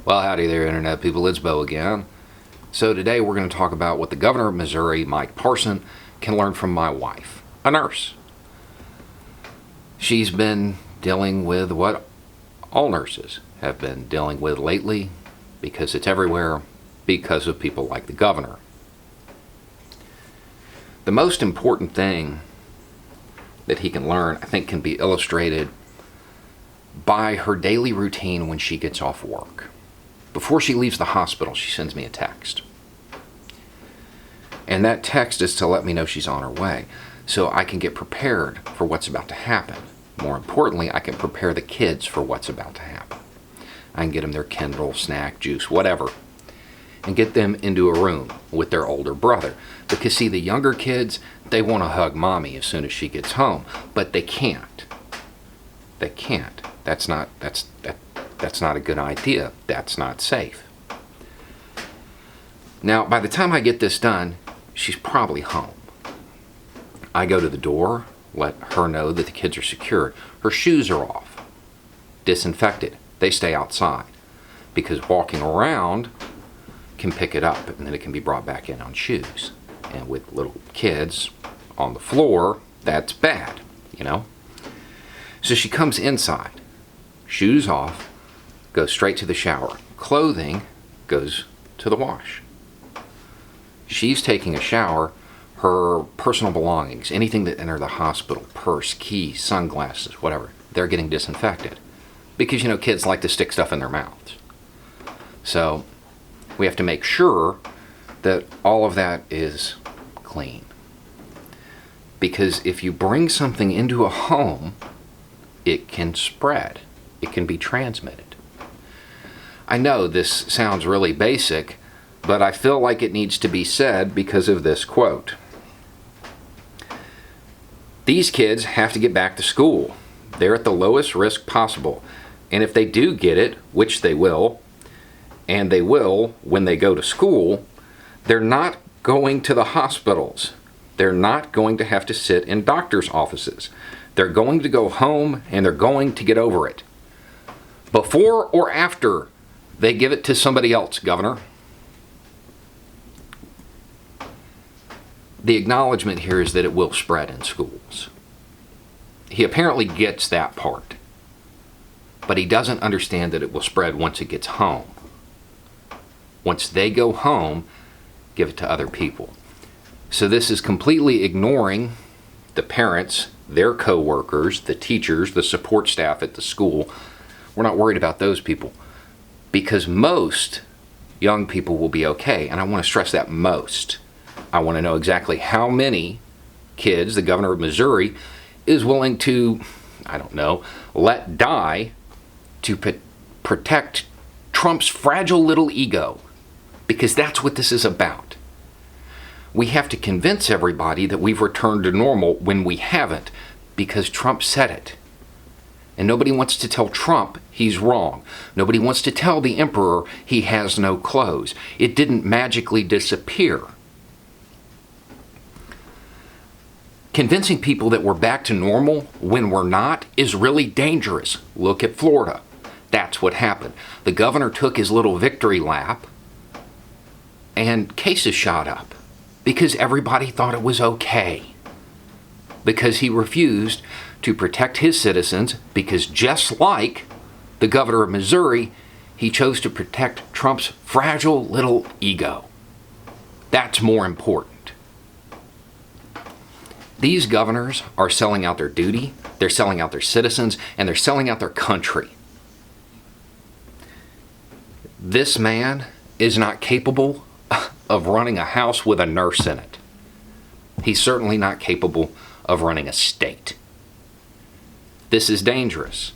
Well, howdy there, Internet people. It's Bo again. So today we're going to talk about what the Governor of Missouri, Mike Parson, can learn from my wife, a nurse. She's been dealing with what all nurses have been dealing with lately, because it's everywhere, because of people like the governor. The most important thing that he can learn, I think, can be illustrated by her daily routine when she gets off work. Before she leaves the hospital, she sends me a text. And that text is to let me know she's on her way, so I can get prepared for what's about to happen. More importantly, I can prepare the kids for what's about to happen. I can get them their Kindle, snack, juice, whatever, and get them into a room with their older brother. Because see, the younger kids, they want to hug mommy as soon as she gets home, but they can't. They can't. That's not a good idea. That's not safe. Now, by the time I get this done, she's probably home. I go to the door, let her know that the kids are secured. Her shoes are off, disinfected. They stay outside, because walking around can pick it up, and then it can be brought back in on shoes. And with little kids on the floor, that's bad, you know? So she comes inside, shoes off, goes straight to the shower. Clothing goes to the wash. She's taking a shower. Her personal belongings, anything that enter the hospital, purse, keys, sunglasses, whatever, they're getting disinfected. Because, you know, kids like to stick stuff in their mouths. So we have to make sure that all of that is clean. Because if you bring something into a home, it can spread. It can be transmitted. I know this sounds really basic, but I feel like it needs to be said because of this quote. These kids have to get back to school. They're at the lowest risk possible. And if they do get it, which they will, and they will when they go to school, they're not going to the hospitals. They're not going to have to sit in doctor's offices. They're going to go home and they're going to get over it. Before or after they give it to somebody else, Governor. The acknowledgement here is that it will spread in schools. He apparently gets that part, but he doesn't understand that it will spread once it gets home. Once they go home, give it to other people. So this is completely ignoring the parents, their co-workers, the teachers, the support staff at the school. We're not worried about those people, because most young people will be okay. And I want to stress that most. I want to know exactly how many kids the governor of Missouri is willing to, let die to protect Trump's fragile little ego. Because that's what this is about. We have to convince everybody that we've returned to normal when we haven't, because Trump said it. And nobody wants to tell Trump he's wrong. Nobody wants to tell the emperor he has no clothes. It didn't magically disappear. Convincing people that we're back to normal when we're not is really dangerous. Look at Florida. That's what happened. The governor took his little victory lap and cases shot up because everybody thought it was okay. Because he refused to protect his citizens, because just like the governor of Missouri, he chose to protect Trump's fragile little ego. That's more important. These governors are selling out their duty, they're selling out their citizens, and they're selling out their country. This man is not capable of running a house with a nurse in it. He's certainly not capable of running a state. This is dangerous.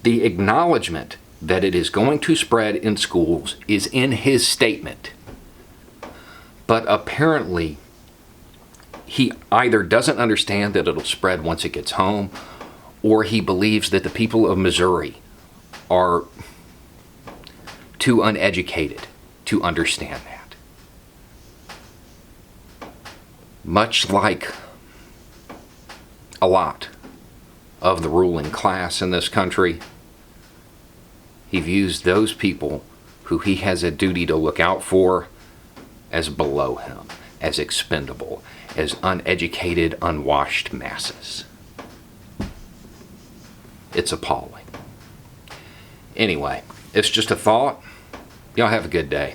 The acknowledgement that it is going to spread in schools is in his statement. But apparently, he either doesn't understand that it'll spread once it gets home, or he believes that the people of Missouri are too uneducated to understand that. Much like a lot of the ruling class in this country, He views those people who he has a duty to look out for as below him, as expendable, as uneducated, unwashed masses. It's appalling. Anyway, it's just a thought. Y'all have a good day.